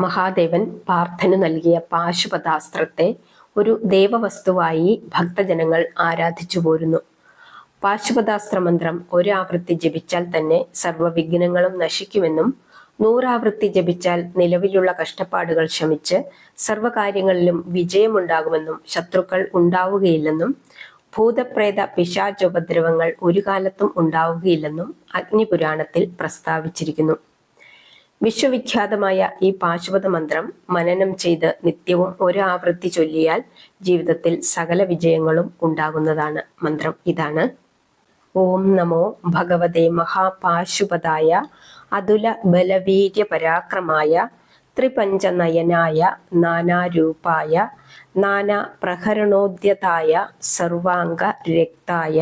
മഹാദേവൻ പാർത്ഥന് നൽകിയ പാശുപതാസ്ത്രത്തെ ഒരു ദേവവസ്തുവായി ഭക്തജനങ്ങൾ ആരാധിച്ചു പോരുന്നു. പാശുപതാസ്ത്ര മന്ത്രം ഒരാവൃത്തി ജപിച്ചാൽ തന്നെ സർവ്വവിഘ്നങ്ങളും നശിക്കുമെന്നും 100 ആവൃത്തി ജപിച്ചാൽ നിലവിലുള്ള കഷ്ടപ്പാടുകൾ ശമിച്ച് സർവ്വകാര്യങ്ങളിലും വിജയമുണ്ടാകുമെന്നും ശത്രുക്കൾ ഉണ്ടാവുകയില്ലെന്നും ഭൂതപ്രേത പിശാചോപദ്രവങ്ങൾ ഒരു കാലത്തും ഉണ്ടാവുകയില്ലെന്നും അഗ്നിപുരാണത്തിൽ പ്രസ്താവിച്ചിരിക്കുന്നു. വിശ്വവിഖ്യാതമായ ഈ പാശുപത മന്ത്രം മനനം ചെയ്ത് നിത്യവും ഒരു ആവൃത്തി ചൊല്ലിയാൽ ജീവിതത്തിൽ സകല വിജയങ്ങളും ഉണ്ടാകുന്നതാണ്. മന്ത്രം ഇതാണ്: ഓം നമോ ഭഗവതേ മഹാപാശുപതായ അതുല ബലവീര്യ പരാക്രമായ ത്രിപഞ്ചനയനായ നാനാരൂപായ നാനാ പ്രഹരണോദ്യതായ സർവാംഗ രക്തായ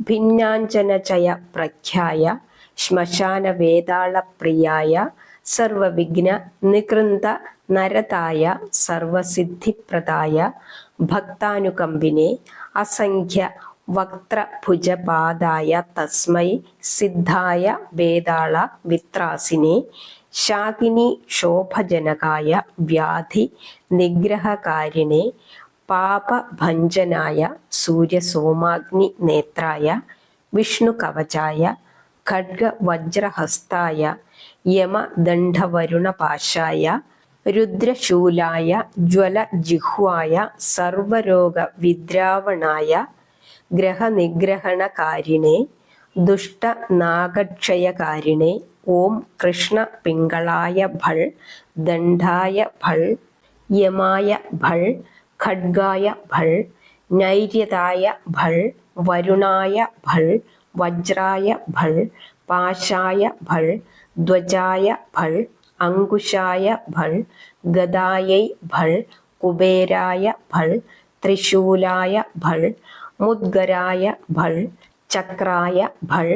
ഭിന്നാഞ്ജനചയ പ്രഖ്യായ ശ്മശാന വേതാള പ്രിയായ സർവവിഘ്ന നികൃന്ത നരതായ സർവസിദ്ധിപ്രദായ ഭക്താനുകമ്പിനെ അസംഖ്യ വക്ത്രഭുജപാദായ തസ്മൈ സിദ്ധായ വേതാള വിത്രാസിനെ ശാകിനി ശോഭജനകായ വ്യാധി നിഗ്രഹകാരിണേ പാപഭഞ്ജനായ സൂര്യസോമാഗ്നി നേത്രായ വിഷ്ണുകവചായ ഖഡ്ഗവജ്രഹസ്തായ യമദണ്ഡവരുണപാശായ രുദ്രശൂലായ ജ്വലജിഹ്വായ സർവരോഗവിദ്രാവണായ ഗ്രഹനിഗ്രഹണകാരിണേ ദുഷ്ടനാഗക്ഷയകാരിണേ ഓം കൃഷ്ണ പിംഗളായ ഭൾ ദണ്ഡായ ഭൾ യമായ ഭൾ ഖഡ്ഗായ ഭൾ നൈര്യതായ ഭൾ വരുണായ ഭൾ വജ്രായ ഭൾ പാശായ ഭൾ ധ്വജായ ഭൾ അങ്കുശായ ഭൾ ഗദായൈ ഭൾ കുബേരായ ഭൾ ത്രിശൂലായ ഭൾ മുദ്ഗരായ ഭൾ ചക്രായ ഭൾ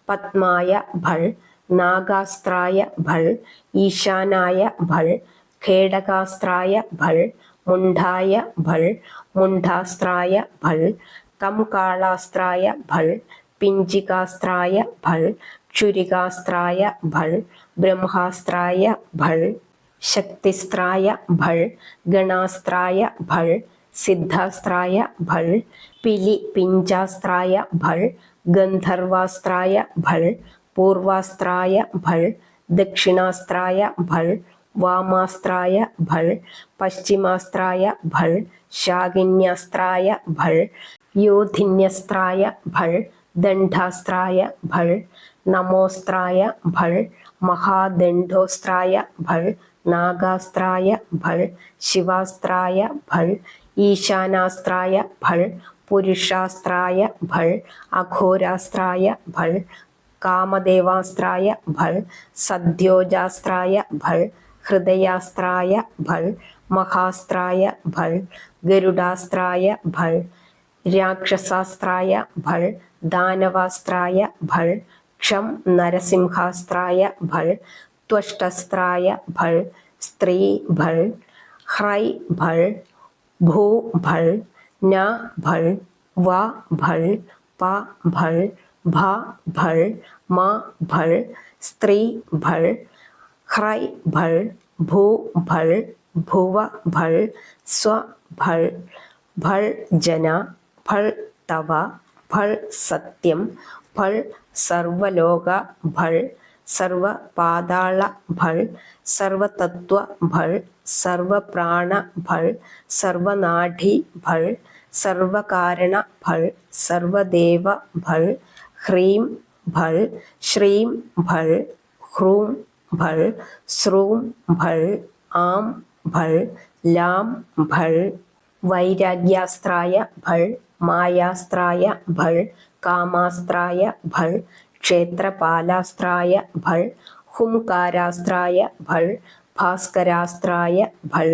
പത്മായ ഭൾ നാഗാസ്ത്രായ ഭൾ ഈശാനായ ഭൾ ഖേടകാസ്ത്രായ ഭൾ മുണ്ഡായ ഭൾ മുണ്ഡാസ്ത്രായ ഭൾ കംകാളാസ്ത്രായ ഭൾ പിഞ്ചികാസ്ത്രായ ഭൾ ക്ഷുരികാസ്ത്രായ ഭൾ ബ്രഹ്മാസ്ത്രായ ഭൾ ശക്തിസ്ത്രായ ഭൾ ഗണാസ്ത്രായ ഭൾ സിദ്ധാസ്ത്രായ ഭൾ പിലിപിഞ്ചാസ്ത്രായ ഭൾ ഗന്ധർവാസ്ത്രായ ഭൾ പൂർവാസ്ത്രായ ഭൾ ദക്ഷിണാസ്ത്രായ ഭൾ വാമാസ്ത്രായ ഭൾ പശ്ചിമാസ്ത്രായ ഭൾ ശാകിന്യാസ്ത്രായ ഭൾ യോധിന്യസ്ത്രായ ഭൾ ദണ്ഡാസ്ത്രായ ഭൾ നമോസ്ത്രായ ഭൾ മഹാദണ്ഡോസ്ത്രായ ഭൾ നാഗാസ്ത്രായ ഭൾ ശിവാസ്ത്രായ ഭൾ ഈശാനാസ്ത്രായ ഭൾ പുരുഷാസ്ത്രായ ഭൾ അഘോരാസ്ത്രായ ഭൾ കാമദേവാസ്ത്രായ ഭൾ സദ്യോജാസ്ത്രായ ഭൾ ഹൃദയാസ്ത്രായ ഭൾ മഹാസ്ത്രായ ഭൾ ഗരുഡാസ്ത്രായ ഭൾ രാക്ഷസാസ്ത്രായ ഭൾ ദാനവാസ്ത്രായ ഭൾ ക്ഷം നരസിംഹാസ്ത്രായ ഭൾ ത്വഷ്ടസ്ത്രായ ഭൾ സ്ത്രീ ഭൾ ഹ്രൈ ഭൾ ഭൂ ഭൾ ന ഭൾ വ ഭൾ പ ഭൾ ഭ ഭൾ മ ഭൾ സ്ത്രീ ഭൾ ഹ്രൈ ഭൾ ഭൂ ഭൾ ഭുവ ഭൾ സ്വ ഭൾ ഭൾ ജന ഭൾ തവ ഭൾ സത്യം ഭൾ സർവലോക ഭൾ സർവപാതാള ഭൾ സർവതത്വ ഭൾ സർവപ്രാണ ഭൾ സർവനാഡി ഭൾ സർവകാരണ ഭൾ സർവദേവ ഭൾ ഹ്രീം ഭൾ ശ്രീം ഭൾ ഹ്രൂം ഭൾ ശ്രൂം ഭൾ ആം ഭൾ ലാം ഭൾ വൈരാഗ്യാസ്ത്രായ ഭൾ മായാസ്ത്രായ ഭൾ കാമാസ്ത്രായ ഭൾ ക്ഷേത്രപാലാസ്ത്രായ ഭൾ ഹുംകാരാസ്ത്രായ ഭൾ ഭാസ്കരാസ്ത്രായ ഭൾ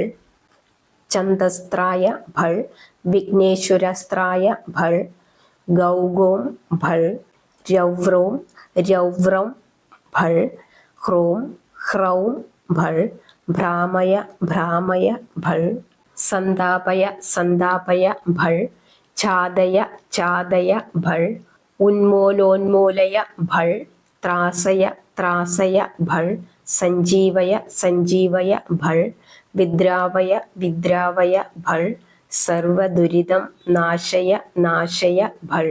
ഛന്ദസ്ത്രായ ഭൾ വിഘ്നേശ്വരാസ്ത്രായ ഭൾ ഗൗഗോം ഭൾ രൗവ്രോം രൗവ്രം ഭൾ ഹ്രോം ഹ്രൗം ഭൾ ഭ്രാമയ ഭ്രാമയ ഭൾ സന്താപയ സന്താപയ ഭൾ ഛാദയ ഛാദയ ഭൾ ഉന്മൂലോന്മൂലയ ഭൾ ത്രാസയ ത്രാസയ ഭൾ സഞ്ജീവയ സഞ്ജീവയ ഭൾ വിദ്രാവയ വിദ്രാവയ ഭൾ സർവദുരിതം നാശയ നാശയ ഭൾ.